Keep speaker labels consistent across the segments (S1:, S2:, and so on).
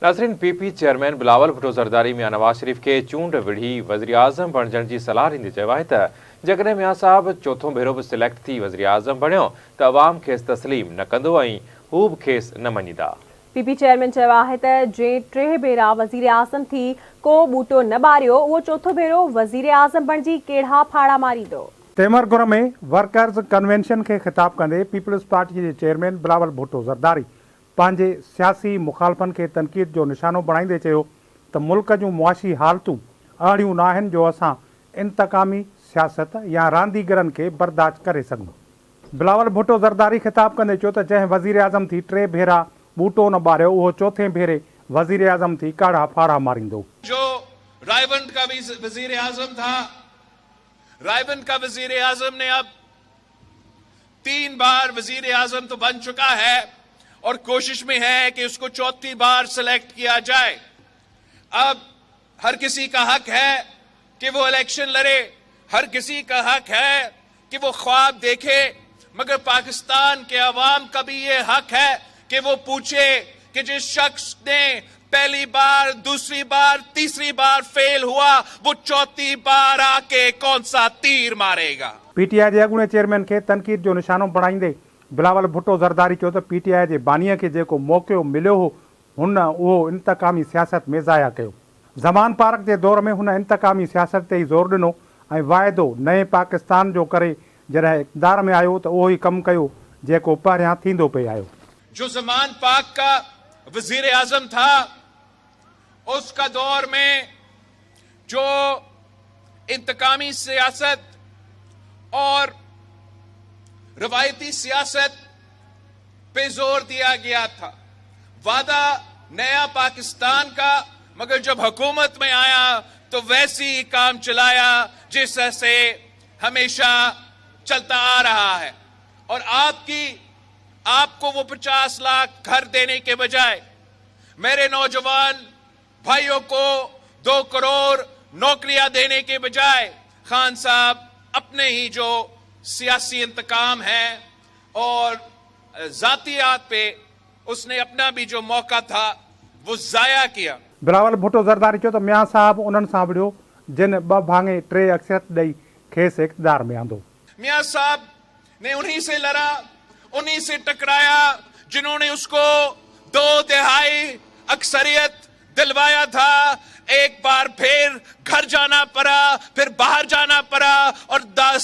S1: नाज़रीन, PP chairman Bilawal Bhutto Zardari मियां नवाज़ शरीफ के चूंड विढ़ी वज़ीर आज़म बणजण जी सलाह ॾींदे चयो आहे त जेकॾहिं मियां साहब चोथों भेरो बि सिलेक्ट थी वज़ीर आज़म बणियो त अवाम खेसि तस्लीम न कंदो ऐं हू बि खेसि न मञींदा।
S2: पीपी चेयरमैन चयो आहे त जंहिं 3 भेरा वज़ीर आज़म थी को ॿूटो न ॿारियो उहो चोथों भेरो वज़ीर आज़म बणिजी कहिड़ा फाड़ा मारींदो।
S3: तेमरगुर में वर्कर्स कन्वेंशन के खिताब कंदे पीपल्स पार्टी के चेयरमैन बिलावल भुट्टो ज़रदारी पंहिंजे सियासी मुखालफ़न के तनक़ीद जो निशानो बणाईंदे चयो त मुल्क जूं मुआशी हालतूं अहिड़ियूं न आहिनि जो असां इंतकामी सियासत या रांदीगरनि के बर्दाश्त करे सघूं। बिलावल भुट्टो ज़रदारी खिताब कंदे चयो त जंहिं वज़ीर आज़म थी 3 भेरा ॿूटो न ॿारियो उहो चौथे भेरे वज़ीर आज़म थी काढ़ा फाड़ा मारींदो।
S4: जो रायबंद का भी वज़ीर आज़म था, रायबंद का वज़ीर आज़म ने अब 3 बार वज़ीर आज़म तो बन चुका है और कोशिश में है कि उसको चौथी बार सिलेक्ट किया जाए। अब हर किसी का हक है कि वो इलेक्शन लड़े, हर किसी का हक है कि वो ख्वाब देखे, मगर पाकिस्तान के अवाम का भी ये हक है कि वो पूछे कि जिस शख्स ने पहली बार, दूसरी बार, तीसरी बार फेल हुआ वो चौथी बार आके कौन सा तीर मारेगा।
S3: पीटीआई के अॻूणे चेयरमैन के तनक़ीद जो निशानो बणाईंदे बिलावल भुट्टो ज़रदारी चयो त पीटीआई के बानीअ के जेको मौक़ो मिलियो हो हुन उहो इंतकामी सियासत में ज़ाया कयो। ज़मान पार्क के दौर में हुन इंतकामी सियासत ते ई ज़ोर ॾिनो ऐं वाइदो नए पाकिस्तान जो करे जॾहिं इक़्तिदार में आयो त उहो ई कमु कयो जेको पहिरियां थींदो पिए आयो।
S4: जो ज़मान पाक का वज़ीर आज़म था उसका दौर में जो इंतकामी सियासत और रवायती सियासत पे जोर दिया गया था, वादा नया पाकिस्तान का, मगर जब हुकूमत में आया तो वैसी ही काम चलाया जिससे हमेशा चलता आ रहा है। और आपको वो 50 लाख घर देने के बजाय मेरे नौजवान भाइयों को 2 करोड़ नौकरियां देने के बजाय खान साहब अपने ही जो सियासी इंतकाम है और जातियात पे उसने अपना भी जो मौका था वो जाया किया।
S3: बिलावल भुट्टो ज़रदारी चयो त मियां साहब उन्हनि सां विढ़ियो जिन 2 भाङे 3 अक्सरियत ॾेई खेसि इक़्तिदार में आंदो।
S4: मियां साहब ने उन्हीं से लड़ा, उन्हीं से टकराया जिन्होंने उसको 2 तिहाई अक्सरियत दिलवाया था। एक बार फिर घर जाना पड़ा, फिर बाहर जाना पड़ा और 10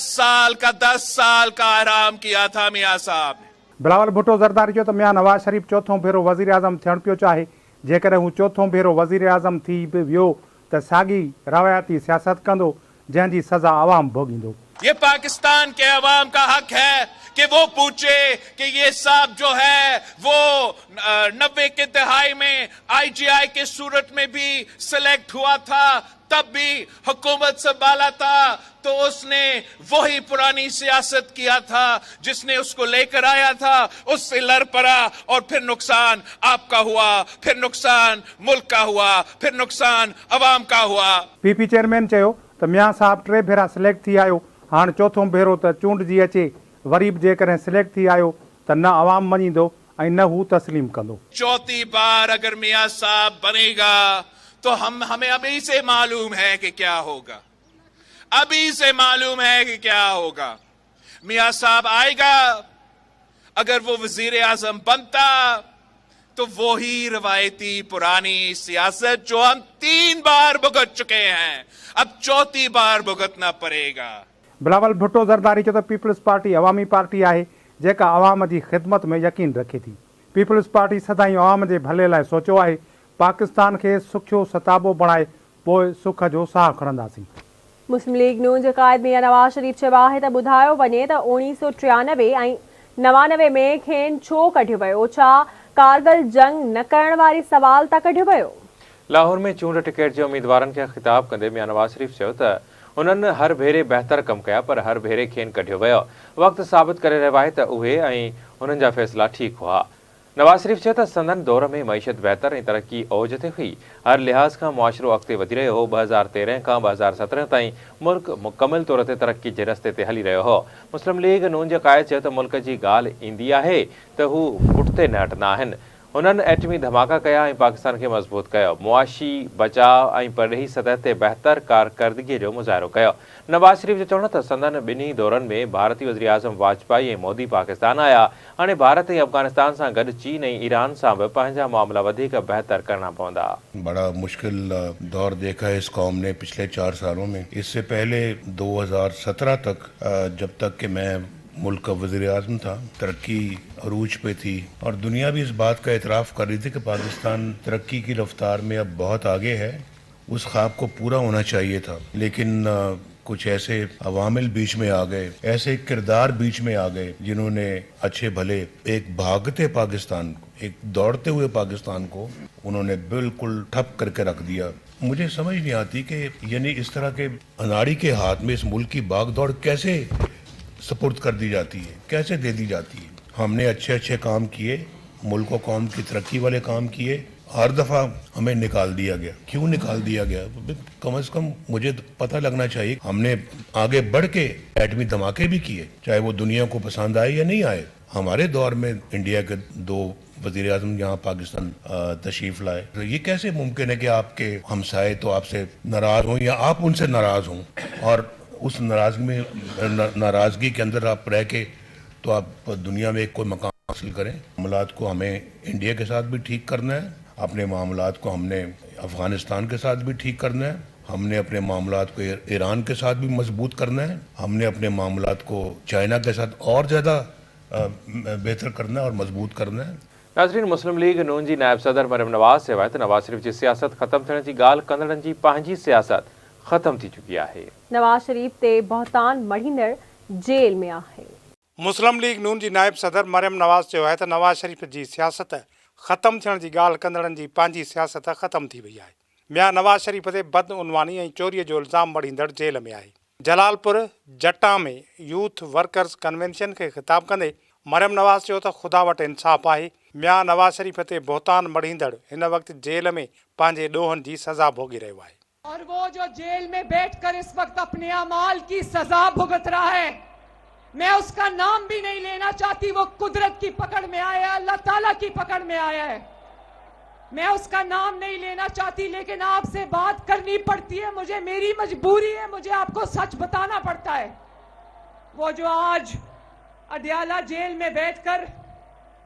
S4: साल का आराम किया था मियां साहब ने।
S3: बिलावल भुट्टो ज़रदारी चयो त मियां नवाज़ शरीफ चौथों भेरो वज़ीर आज़म थियण पियो चाहे, जेकॾहिं हू चौथों भेरो वज़ीर आज़म थी बि वियो त साॻी रवायती सियासत कंदो जंहिंजी सज़ा अवाम भोगींदो।
S4: ये पाकिस्तान के अवाम का हक है कि वो पूछे कि ये साहब जो है वो 90 के दहाई में IGI के सूरत में भी सिलेक्ट हुआ था, तब भी हुकूमत संभाला था तो उसने वही पुरानी सियासत किया था जिसने उसको लेकर आया था, उससे लड़ पड़ा और फिर नुकसान आपका हुआ, फिर नुकसान मुल्क का हुआ, फिर नुकसान अवाम का हुआ।
S3: पीपी चेयरमैन चयो त मियां साहब 3 भेरा सिलेक्ट थी आयो, हाणे चौथों भेरो त चूंडजी अचे, वरी बि जेकॾहिं सिलेक्ट थी आयो त न अवाम मञींदो ऐं न हू तस्लीम कंदो।
S4: चौथी बार अगर मियां साहब बनेगा तो हमें अभी से मालूम है कि क्या होगा, अभी से मालूम है कि क्या होगा। मियां साहब आएगा, अगर वो वजीर आजम बनता तो वो ही रवायती पुरानी सियासत जो हम 3 बार भुगत चुके हैं अब चौथी बार भुगतना पड़ेगा।
S3: बिलावल भुट्टो ज़रदारी चयो त पीपल्स पार्टी अवामी पार्टी आहे जेका अवाम जी ख़िदमत में यकीन रखे थी। पीपल्स पार्टी सदाईं अवाम जे भले लाइ सोचियो आहे, पाकिस्तान के सुखियो सताबो बणाए पोइ सुख जो साह खणंदासीं।
S2: मुस्लिम लीग नून जे क़ाइद मियां नवाज़ शरीफ चयो आहे त ॿुधायो वञे त 1993 ऐं 99 में खेनि छो कढियो वियो, छा कारगिल जंग न करण वारी सवाल त कढियो वियो।
S1: लाहौर में चूंड टिकट जे उम्मीदवारनि खे ख़िताब कंदे मियां नवाज़ शरीफ चयो त उन्हनि हर भेरे बहितर कमु कया पर हर भेरे खेनि कढियो वियो। वक़्तु साबित करे रहियो आहे त उहे ऐं उन्हनि जा फ़ैसिला ठीक हुआ। नवाज़ शरीफ चयो त संदन दौर में मईशत बहितर ऐं तरक़ी ओज ते हुई, हर लिहाज़ खां मुआशिरो अॻिते वधी रहियो हो। 2013 खां 2017 ताईं मुल्क मुकमिल तौर ते तरक़ी जे रस्ते ते हली रहियो हो। मुस्लिम लीग नून जे क़ाइद चयो त मुल्क जी ॻाल्हि ईंदी आहे त हू पुठिते न हटंदा आहिनि। उन्हनि एटमी धमाका कया ऐं पाकिस्तान खे मज़बूत कयो। मुआशी बचाव ऐं परॾेही सतह ते बहितर कारकर्दगीअ जो मुज़ाहिरो कयो। नवाज़ शरीफ़ जो चवणु त संदनि ॿिन्ही दौरनि में भारतीय वज़ीर आज़म वाजपेयी ऐं मोदी पाकिस्तान आया। हाणे भारत ऐं अफ़गानिस्तान सां गॾु चीन ऐं ईरान सां बि पंहिंजा मामला वधीक बहितर करणा पवंदा।
S5: बड़ा मुश्किल दौर देखा है इस कौम ने पिछले 4 सालों में। इससे पहले 2017 तक जब तक कि मैं मुल्क का वज़ीर आज़म था, तरक्की अरूज पे थी और दुनिया भी इस बात का एतराफ़ कर रही थी कि पाकिस्तान तरक्की की रफ्तार में अब बहुत आगे है। उस ख्वाब को पूरा होना चाहिए था, लेकिन कुछ ऐसे अवामिल बीच में आ गए, ऐसे किरदार बीच में आ गए जिन्होंने अच्छे भले एक भागते पाकिस्तान को, एक दौड़ते हुए पाकिस्तान को उन्होंने बिल्कुल ठप करके रख दिया। मुझे समझ नहीं आती कि यानी इस तरह के अनाड़ी के हाथ में इस मुल्क की भागदौड़ कैसे सपुर्द कर दी जाती है, कैसे दे दी जाती है। हमने अच्छे अच्छे काम किए, मुल्क और कौम की तरक्की वाले काम किए, हर दफ़ा हमें निकाल दिया गया। क्यों निकाल दिया गया? कम से कम मुझे पता लगना चाहिए। हमने आगे बढ़ के एटमी धमाके भी किए, चाहे वो दुनिया को पसंद आए या नहीं आए। हमारे दौर में इंडिया के 2 वज़ीर आज़म यहाँ पाकिस्तान तशरीफ़ लाए। तो ये कैसे मुमकिन है कि आपके हमसाए तो आपसे नाराज़ हों या आप उनसे नाराज़ हों और उस नाराज़गी के अंदर आप रह के तो आप दुनिया में कोई मकाम हासिल करें। मामलात को हमें इंडिया के साथ भी ठीक करना है, अपने मामलात को हमने अफ़गानिस्तान के साथ भी ठीक करना है, हमने अपने मामलात को ईरान के साथ भी मजबूत करना है, हमने अपने मामलात को चाइना के साथ और ज़्यादा बेहतर करना है और मजबूत करना है।
S1: नाज़रीन, मुस्लिम लीग नून जी नायब सदर मरियम नवाज़ चयो त नवाज़ शरीफ़ जी सियासत ख़त्म थियण जी ॻाल्हि कंदड़नि जी पंहिंजी सियासत ख़त्म थी चुकी आहे।
S2: नवाज़ शरीफ़ ते बहतान मढ़ींदड़ जेल में आहे।
S6: मुस्लिम लीग नून जी नायब सदर मरियम नवाज़ चयो आहे त नवाज़ शरीफ़ जी सियासत ख़त्म थियण जी ॻाल्हि कंदड़नि जी पंहिंजी सियासत ख़त्म थी वई आहे। मियां नवाज़ शरीफ़ ते बदउनवानी ऐं चोरीअ जो इल्ज़ाम मढ़ींदड़ जेल में आहे। जलालपुर जटा में यूथ वर्कर्स कन्वेंशन खे ख़िताब कंदे मरियम नवाज़ चयो त ख़ुदा वटि इंसाफ़ आहे। मियां नवाज़ शरीफ़ ते बहतान मढ़ींदड़ हिन वक़्तु जेल में पंहिंजे ॾोहनि जी सज़ा भोगी रहियो आहे।
S7: और वो जो जेल में बैठकर इस वक्त अपने अमाल की सजा भुगत रहा है, मैं उसका नाम भी नहीं लेना चाहती। वो कुदरत की पकड़ में आया है, अल्लाह ताला की पकड़ में आया है। मैं उसका नाम नहीं लेना चाहती, लेकिन आपसे बात करनी पड़ती है। मुझे, मेरी मजबूरी है, मुझे आपको सच बताना पड़ता है। वो जो आज अडयाला जेल में बैठकर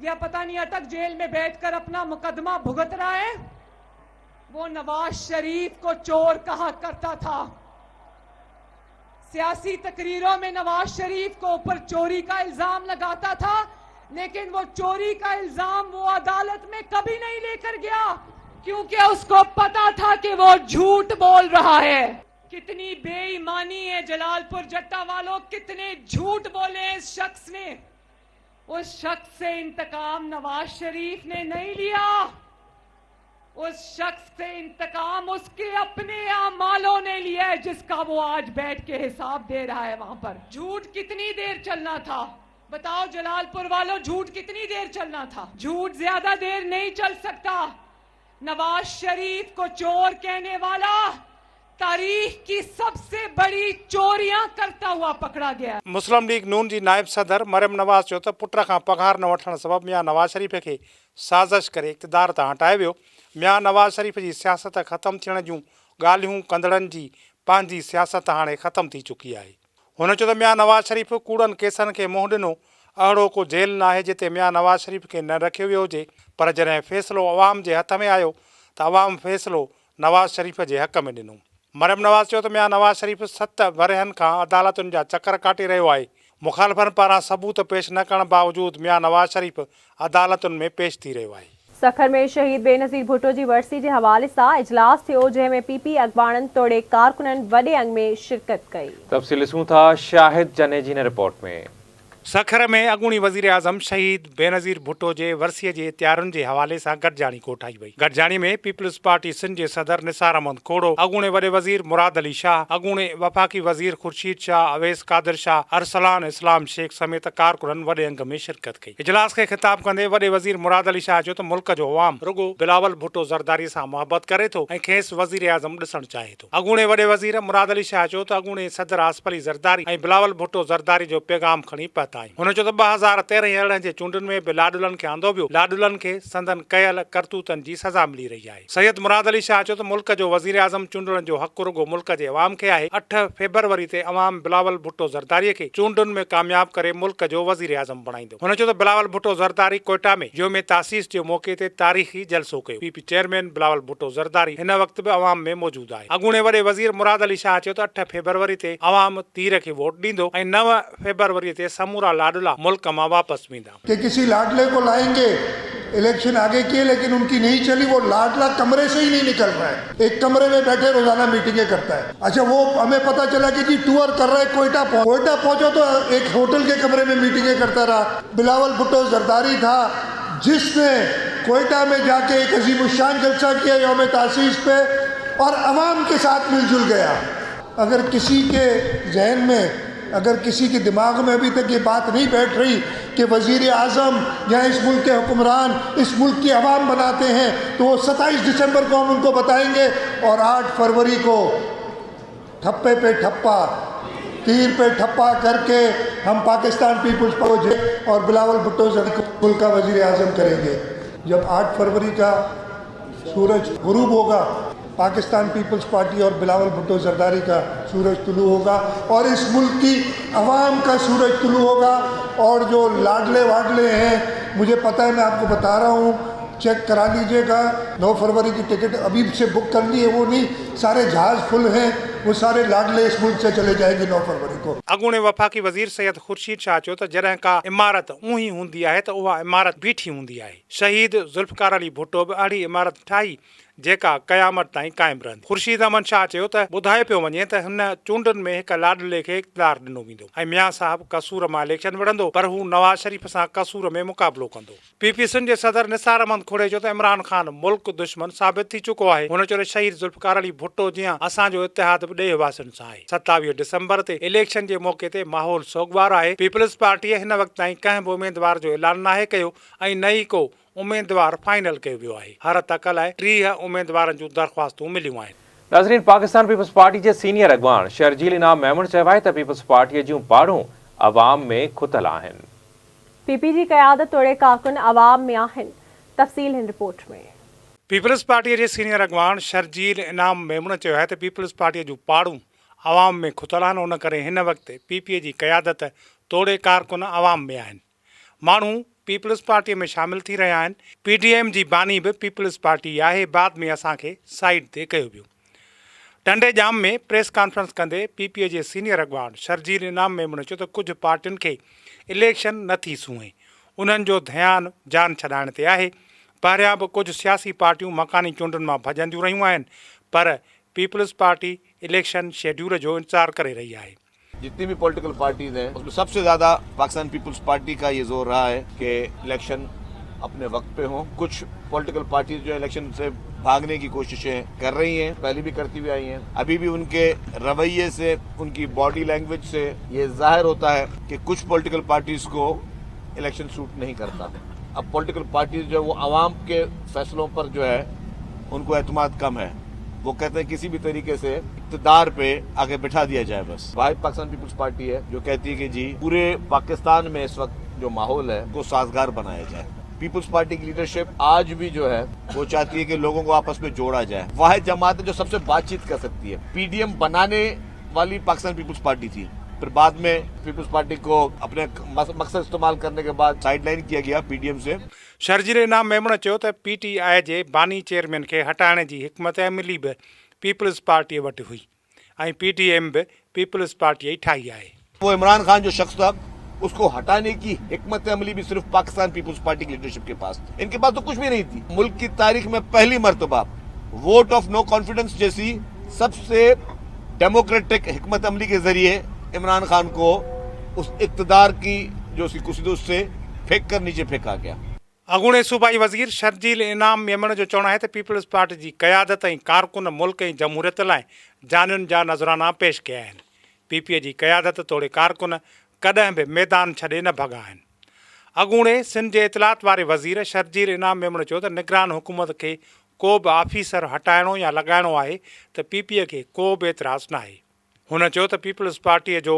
S7: या पता नहीं अटक जेल में बैठकर अपना मुकदमा भुगत रहा है, वो नवाज शरीफ को चोर कहा करता था। सियासी तकरीरों में नवाज शरीफ को ऊपर चोरी का इल्जाम लगाता था, लेकिन वो चोरी का इल्जाम वो अदालत में कभी नहीं लेकर गया, क्योंकि उसको पता था कि वो झूठ बोल रहा है। कितनी बेईमानी है जलालपुर जट्टा वालों, कितने झूठ बोले इस शख्स ने। उस शख्स से इंतकाम नवाज शरीफ ने नहीं लिया, उस शख्स से इंतकाम उसके अपने आमालों ने लिया है, जिसका वो आज बैठ के हिसाब दे रहा है। वहां पर झूठ कितनी देर चलना था, बताओ जलालपुर वालों, झूठ कितनी देर चलना था? झूठ ज्यादा देर नहीं चल सकता। नवाज शरीफ को चोर कहने वाला तारीख की सबसे बड़ी चोरियां करता हुआ पकड़ा गया।
S6: मुस्लिम लीग नून जी नायब सदर मरियम नवाज़ चयो त पुट खां पघार न वठण सबबि मियां नवाज़ शरीफ़ खे साज़िश करे इक़्तिदार तां हटाए वियो। मियां नवाज़ शरीफ़ जी सियासत ख़त्म थियण जूं ॻाल्हियूं कंदड़नि जी पंहिंजी सियासत हाणे ख़त्म थी चुकी आहे। हुन चयो त मियां नवाज़ शरीफ़ कूड़नि केसनि खे मुंहुं ॾिनो। अहिड़ो को जेल न आहे जिते मियां नवाज़ शरीफ़ खे न रखियो वियो हुजे, पर जॾहिं फ़ैसिलो अवाम जे हथ में आयो त अवाम फ़ैसिलो नवाज़ शरीफ़ जे हक़ में ॾिनो। मरियम नवाज़ चयो त मियां नवाज़ शरीफ़ 7 वरहनि खां अदालतुनि जा चकर काटे रहियो आहे। मुखालफ़नि पारां सबूत पेश न करण बावजूदि मियां नवाज़ शरीफ़ अदालतुनि में पेश थी रहियो आहे।
S2: सखर में शहीद बेनज़ीर भुट्टो जी वरसी जे हवाले सां इजलास थियो, जंहिंमें पीपी अॻवाननि तोड़े कारकुननि वॾे अंग में शिरकत कई।
S1: तफ़सील ॾिसूं था शाहिद जने जी हिन रिपोर्ट में।
S6: सखर में अॻूणी वज़ीर आज़म शहीद बेनज़ीर भुट्टो जे वरसीअ जे तयारियुनि जे हवाले सां गॾिजाणी कोठाई वई। गॾिजाणी में पीपल्स पार्टी सिंध जे सदर निसार अहमद खोड़ो, अॻूणे वॾे वज़ीर मुराद अली शाह, अॻूणे वफ़ाक़ी वज़ीर ख़ुर्शीद शाह, अवैस कादिर शाह, अरसलान इस्लाम शेख समेत कारकुननि वॾे अंग में शिरकत कई। इजलास खे ख़िताब कंदे वॾे वज़ीर मुराद अली शाह चयो त मुल्क जो अवाम रुगो बिलावल भुट्टो ज़रदारी सां मुहबत करे थो ऐं खेसि वज़ीर आज़म ॾिसणु चाहे थो। अॻूणे वॾे वज़ीर मुराद अली शाह चयो त अॻूणे सदर आसफ अली ज़रदारी ऐं बिलावल भुट्टो ज़रदारी जो पैगाम खणी पहुता आहियूं। हुन चयो त 2013 जे चूंडुनि में बि लाडुलनि खे आंदो वियो, लाडुलनि खे संदन कयल करतूतनि जी सज़ा मिली रही आहे। सैयद मुराद अली शाह चयो त मुल्क जो वज़ीर आज़म चूंडुनि जो हक़ रुगो मुल्क जे अवाम खे आहे। 8 फरवरी ते अवाम बिलावल भुट्टो ज़रदारीअ खे चूंडुनि में कामयाब करे मुल्क जो वज़ीर आज़म बणाईंदो। हुन चयो त बिलावल भुट्टो ज़रदारी कोयटा में योम तासीस जे मौके ते तारीख़ी जलसो कयो। पीपी चेयरमैन बिलावल भुट्टो ज़रदारी हिन वक़्त बि अवाम में मौजूद आहे। अॻूणे वॾे वज़ीर मुराद अली शाह चयो त 8 फरवरी ते अवाम तीर खे वोट ॾींदो ऐं 9 फरवरी ते समूरा लाडला मुल्क मां वापसि वेंदा।
S8: कि किसी लाडले को लाएंगे, इलेक्शन आगे किए लेकिन उनकी नहीं चली, वो लाडला कमरे से ही नहीं निकल रहा है, एक कमरे में बैठे रोजाना मीटिंगें करता है। अच्छा, वो हमें पता चला कि जी टूर कर रहा है कोयटा पहुंचो तो एक होटल के कमरे में मीटिंगें करता रहा। बिलावल भुट्टो ज़रदारी था जिसने कोयटा में जाके एक अजीमुशान जलसा किया यौम तासीस पे और अवाम के साथ मिलजुल गया। अगर किसी के जहन में, अगर किसी के दिमाग में अभी तक ये बात नहीं बैठ रही कि वज़ीर आज़म या इस मुल्क के हुक्मरान इस मुल्क की अवाम बनाते हैं, तो वो 27 दिसंबर को हम उनको बताएंगे और 8 फरवरी को ठप्पे पे ठप्पा, तीर पे ठप्पा करके हम पाकिस्तान पीपल्स पहुँचे और बिलावल भुट्टो ज़रदारी को मुल्क का वज़ीर आज़म करेंगे। जब 8 फरवरी का सूरज गुरूब होगा, पाकिस्तान पीपल्स पार्टी और बिलावल भुट्टो ज़रदारी का सूरज तुलू होगा और इस मुल्क की अवाम का सूरज तुलू होगा। और जो लाडले वाडले हैं, मुझे पता है, मैं आपको बता रहा हूँ, चेक करा लीजिएगा, 9 फरवरी की टिकट अभी से बुक कर ली है, वो नहीं, सारे जहाज़ फुल हैं, वो सारे लाडले इस मुल्क से चले जाएंगे 9 फरवरी को।
S6: अॻूणे वफ़ाक़ी वज़ीर सैयद ख़ुर्शीद शाह चयो त जॾहिं का इमारत ऊअं ई हूंदी आहे त उहा इमारत बीठी हूंदी आहे। शहीद ज़ुल्फ़कार अली भुट्टो बि अहिड़ी इमारत ठाही जेका क़यामत ताईं क़ाइमु रहंदी। ख़ुर्शीद अहमद शाह चयो त ॿुधाए पियो वञे त हिन चूंडुनि में हिक लाडले खे इक़्तिदार ॾिनो वेंदो ऐं मियां साहब कसूर मां इलेक्शन विढ़ंदो, पर हू नवाज़ शरीफ़ सां कसूर में मुक़ाबिलो कंदो। पीपी सिंध जे सदर निसार अहमद खोड़े चयो त इमरान ख़ान मुल्क दुश्मन साबित थी चुको आहे। हुन चयो त शहीद ज़ुल्फ़कार अली भुट्टो जीअं असांजो इतिहाद बि ॾे वासियुनि सां आहे। 27 दिसंबर ते इलेक्शन जे मौके ते माहौल सोगवार आहे। पीपल्स पार्टीअ हिन वक़्त ताईं कंहिं बि उम्मीदवार जो ऐलान नाहे कयो ऐं न ई को उम्मीदवार फाइनल कयो वियो आहे। हर तक लाइ 30 उम्मीदवारनि जूं दरख़्वास्तूं मिलियूं आहिनि।
S1: नाज़रीन, पाकिस्तान पीपल्स पार्टी जे सीनियर अॻवान शर्जील इनाम मेमून चयो आहे त पीपल्स पार्टीअ जूं पाड़ूं अवाम में खुतल आहिनि।
S2: पीपी जी क़यादत तोड़े कारकुन अवाम में आहिनि। तफ़सील हिन रिपोर्ट में।
S6: पीपल्स पार्टीअ जे सीनियर अॻवान शर्जील इनाम मेमून चयो आहे त पीपल्स पार्टीअ जूं पाड़ूं अवाम में खुतल आहिनि। उन करे हिन वक़्तु पीपीए जी क़यादत तोड़े कारकुन अवाम में आहिनि। माण्हू पीपल्स पार्टीअ में शामिल थी रहिया आहिनि। पीडीएम जी बानी बि पीपल्स पार्टी आहे। बाद में असांखे साइड ते कयो वियो। टंडे जाम में प्रेस कॉन्फ्रेंस कंदे पीपीए जे सीनियर अॻवान शर्जील इनाम मेमून चयो त कुझु पार्टियुनि खे इलेक्शन नथी सूंहे, उन्हनि जो ध्यानु जान छॾाइण ते आहे। पहिरियां बि कुझु सियासी पार्टियूं मकानी चूंडुनि मां भॼंदियूं रहियूं आहिनि, पर पीपल्स पार्टी इलेक्शन शेड्यूल जो इंतज़ार करे रही आहे।
S9: जितनी भी पॉलिटिकल पार्टीज हैं उसमें सबसे ज्यादा पाकिस्तान पीपल्स पार्टी का ये जोर रहा है कि इलेक्शन अपने वक्त पे हो। कुछ पॉलिटिकल पार्टीज जो इलेक्शन से भागने की कोशिशें कर रही हैं, पहले भी करती हुई आई हैं। अभी भी उनके रवैये से, उनकी बॉडी लैंग्वेज से ये जाहिर होता है कि कुछ पॉलिटिकल पार्टीज को इलेक्शन सूट नहीं करता। अब पॉलिटिकल पार्टीज जो वो आवाम के फैसलों पर जो है उनको एतमाद कम है। वो कहते हैं किसी भी तरीके से इक़्तिदार पे आगे बिठा दिया जाए। बस वाहिद पाकिस्तान पीपल्स पार्टी है जो कहती है कि जी पूरे पाकिस्तान में इस वक्त जो माहौल है वो साजगार बनाया जाए। पीपल्स पार्टी की लीडरशिप आज भी जो है वो चाहती है कि लोगों को आपस में जोड़ा जाए। वाहिद जमात है जो सबसे बातचीत कर सकती है। पीडीएम बनाने वाली पाकिस्तान पीपल्स पार्टी थी, फिर बाद में पीपल्स पार्टी को अपने मकसद इस्तेमाल करने के बाद साइडलाइन किया गया पीडीएम से।
S6: शर्जील इनाम मेमून चयो त पीटीआई जे बानी चेयरमैन खे हटाइण जी हिकमत अमली बि पीपल्स पार्टीअ वटि हुई ऐं पीटीएम बि पीपल्स पार्टीअ ई ठाही आहे।
S9: वो इमरान खान जो शख्स था उसको हटाने की हिकमत अमली भी सिर्फ पाकिस्तान पीपल्स पार्टी की लीडरशिप के पास थी। इनके पास तो कुछ भी नहीं थी। मुल्क की तारीख में पहली मर्तबा वोट ऑफ नो कॉन्फिडेंस जैसी सबसे डेमोक्रेटिक हिकमत अमली के जरिए इमरान खान को उस इक़्तिदार की जो उसकी कुर्सी थी उससे फेंक कर नीचे फेंका गया।
S6: अॻूणे सूबाई वज़ीर शर्जील इनाम मेमून जो चवणु आहे त पीपल्स पार्टी जी क़यादत ऐं कारकुन मुल्क ऐं जमहूरियत लाइ जानुनि जा नज़राना पेश कया आहिनि। पीपीए जी क़यादत तोड़े कारकुन कॾहिं बि मैदान छॾे न भॻा आहिनि। अॻूणे सिंध जे इतलात वारे वज़ीर शर्जील इनाम मेमून चयो त निगरान हुकूमत खे को बि ऑफिसर हटाइणो या लॻाइणो आहे त पीपीए खे को बि एतिराज़ न आहे। हुन चयो त पीपल्स पार्टीअ जो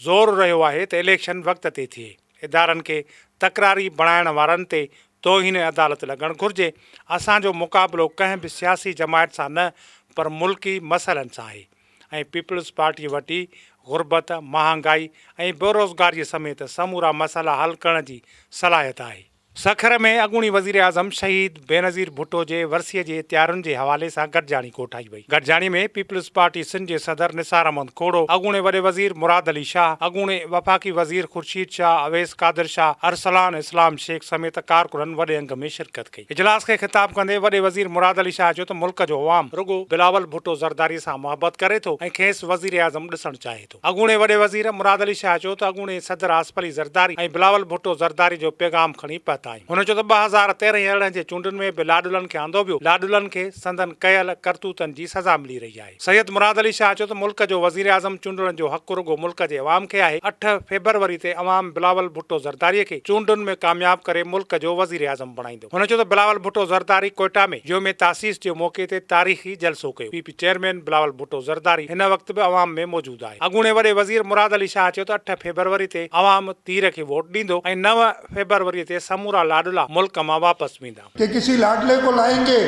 S6: ज़ोर रहियो आहे त इलेक्शन वक़्त ते थिए, इदारनि खे तकरारी बणाइण वारनि ते तौहीन अदालत लॻणु घुरिजे। असांजो मुक़ाबिलो कंहिं बि सियासी जमायत सां न पर मुल्की मसइलनि सां आहे ऐं पीपल्स पार्टी वटि गुरबत, महांगाई ऐं बेरोज़गारीअ समेत समूरा मसइला हल करण जी सलाहियत आहे। सखर में अॻूणी वज़ीर आज़म शहीद बेनज़ीर भुट्टो जे वरसीअ जे तयारियुनि जे हवाले सां गॾिजाणी कोठाई वई। गॾिजाणी में पीपल्स पार्टी सिंध जे सदर निसार अहमद खोड़ो, अॻूणे वॾे वज़ीर मुराद अली शाह, अॻूणे वफ़ाक़ी वज़ीर ख़ुर्शीद शाह, अवैस कादिर शाह, अरसलान इस्लाम शेख समेत कारकुननि वॾे अंग में शिरकत कई। इजलास खे ख़िताब कंदे वॾे वज़ीर मुराद अली शाह चयो त मुल्क जो अवाम रुगो बिलावल भुट्टो ज़रदारी सां मोहबत करे थो ऐं खेसि वज़ीर आज़म ॾिसणु चाहे थो। अॻूणे वॾे वज़ीर मुराद अली शाह चयो त अॻूणे सदर आसिफ अली ज़रदारी ऐं बिलावल भुट्टो ज़रदारी जो पैगाम खणी पहुता आहियूं। हुन चयो त 2013 जे चूंडुनि में बि लाडुलनि खे आंदो वियो, लाडुलनि खे संदन कयल करतूतनि जी सज़ा मिली रही आहे। सैयद मुराद अली शाह चयो त मुल्क जो वज़ीर आज़म चूंडुनि जो हक़ रुगो मुल्क जे अवाम खे आहे। 8 फरवरी ते अवाम बिलावल भुट्टो ज़रदारीअ खे चूंडुनि में कामयाब करे मुल्क जो वज़ीर आज़म बणाईंदो। हुन चयो त बिलावल भुट्टो ज़रदारी कोयटा में यौम तासीस जे मौक़े ते तारीख़ी जलसो कयो। पीपी चेयरमैन बिलावल भुट्टो ज़रदारी हिन वक़्त बि अवाम में मौजूदु आहे। अॻूणे वॾे वज़ीर मुराद अली शाह चयो त 8 फरवरी ते अवाम तीर खे वोट ॾींदो ऐं 9 फरवरी ते समूरा लाडुला मुल्क मां वापस वेंदा।
S8: कि किसी लाडले को लाएंगे,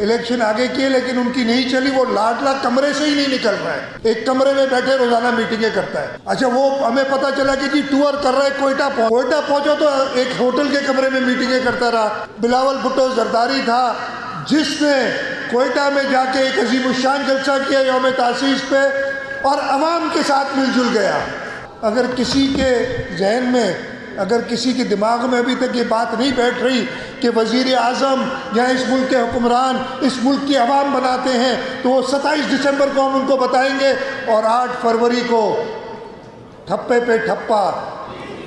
S8: इलेक्शन आगे किए लेकिन उनकी नहीं चली, वो लाडला कमरे से ही नहीं निकल रहा है, एक कमरे में बैठे रोजाना मीटिंगें करता है। अच्छा, वो हमें पता चला कि जी टूर कर रहा है कोयटा पहुंचो तो एक होटल के कमरे में मीटिंगें करता रहा। बिलावल भुट्टो ज़रदारी था जिसने कोयटा में जाके एक अजीमुशान जलसा किया यौम तासीस पे और अवाम के साथ मिलजुल गया। अगर किसी के जहन में, अगर किसी के दिमाग में अभी तक ये बात नहीं बैठ रही कि वज़ीर आज़म या इस मुल्क के हुक्मरान इस मुल्क की आवाम बनाते हैं, तो वो 27 दिसंबर को हम उनको बताएंगे और 8 फरवरी को ठप्पे पे ठप्पा,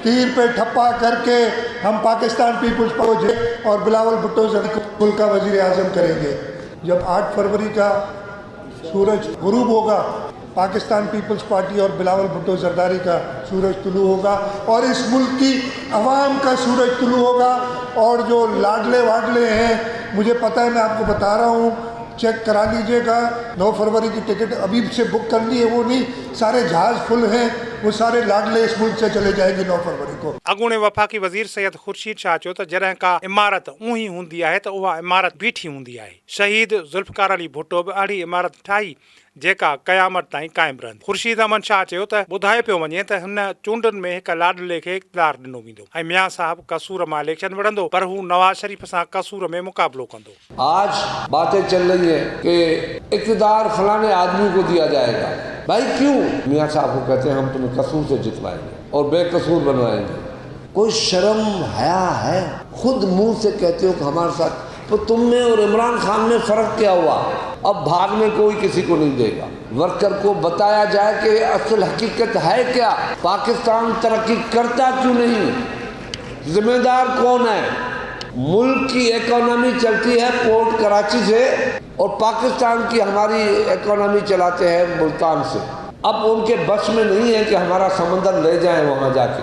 S8: तीर पे ठप्पा करके हम पाकिस्तान पीपल्स पहुँचे और बिलावल भुट्टो को मुल्क का वज़ीर आज़म करेंगे। जब 8 फरवरी का सूरज गुरूब होगा, पाकिस्तान पीपल्स पार्टी और बिलावल भुट्टो ज़रदारी का सूरज तुलू होगा और इस मुल्क की आवाम का सूरज तुलू होगा। और जो लाडले वाडले हैं, मुझे पता है, मैं आपको बता रहा हूँ, चेक करा लीजिएगा, 9 फरवरी की टिकट अभी से बुक कर ली है, वो नहीं, सारे जहाज़ फुल हैं, वो सारे लाडले इस मुल्क से चले जाएंगे 9 फरवरी को।
S6: अॻूणे वफ़ाक़ी वज़ीर सैयद ख़ुर्शीद शाह चयो त जॾहिं का इमारत ऊहीं हूंदी आहे त उहा इमारत बीठी हूंदी आहे। शहीद ज़ुल्फ़कार अली भुट्टो बि अहिड़ी इमारत ठाही जेका क़यामत ताईं क़ाइमु रहंदी। ख़ुर्शीद अहमद शाह चयो त ॿुधाए पियो वञे त हिन चूंडुनि में हिक लाडले खे इक़्तिदार ॾिनो वेंदो ऐं मियां साहब कसूर मां इलेक्शन विढ़ंदो, पर हू नवाज शरीफ सां कसूर में मुक़ाबिलो कंदो।
S10: आज बातें चल रही है कि इक़्तिदार फलाने आदमी को दिया जाएगा। भाई क्यों? मियां साहब को कहते हैं हम तुम्हें कसूर से जितवाएंगे और बेकसूर बनवाएंगे। कोई शर्म हया है? खुद मुंह से कहते हो कि हमारे साथ, तो तुम में और इमरान खान में फ़र्क क्या हुआ? अब भागने कोई किसी को नहीं देगा। वर्कर को बताया जाए कि असल हकीकत है क्या, पाकिस्तान तरक्की करता क्यों नहीं, जिम्मेदार कौन है। मुल्क की इकोनॉमी चलती है पोर्ट कराची से और पाकिस्तान की हमारी इकोनॉमी चलाते हैं मुल्तान से। अब उनके बस में नहीं है कि हमारा समंदर ले जाएं वहाँ जाके,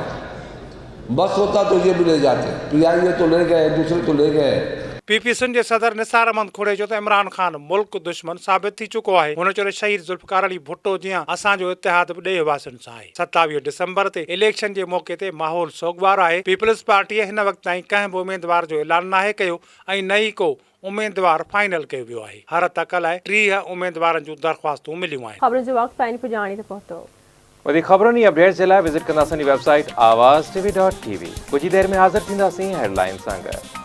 S10: बस होता तो ये भी ले जाते, PIA तो ले गए, दूसरे तो ले गए।
S6: पीपी सिंध जे सदर निसार अहमद खोड़े चयो त इमरान खान मुल्क दुश्मन साबित थी चुको आहे। हुन चयो शहीद ज़ुल्फ़कार अली भुट्टो जीअं असांजो इतिहाद बि ॾे वासनि सां आहे। 27 दिसंबर ते इलेक्शन जे मौक़े ते माहौल सोगवार आहे। पीपल्स पार्टीअ हिन वक़्त ताईं कंहिं बि उमेदवार जो ऐलान नाहे कयो ऐं न ई को उमेदवार फाइनल कयो वियो आहे। हर तक लाइ 30 उमेदवारनि जूं दरख़्वास्तूं मिलियूं आहिनि।
S2: ख़बरुनि जो वक़्तु पाणी पुॼाणी ते पहुतो।
S1: वधीक ख़बरुनि जी अपडेट्स जे लाइ विज़िट कंदा असांजी वेबसाइट आवाज़ TV.tv। कुछ ही देर में हाज़िर थींदासीं हेडलाइन सां गॾु।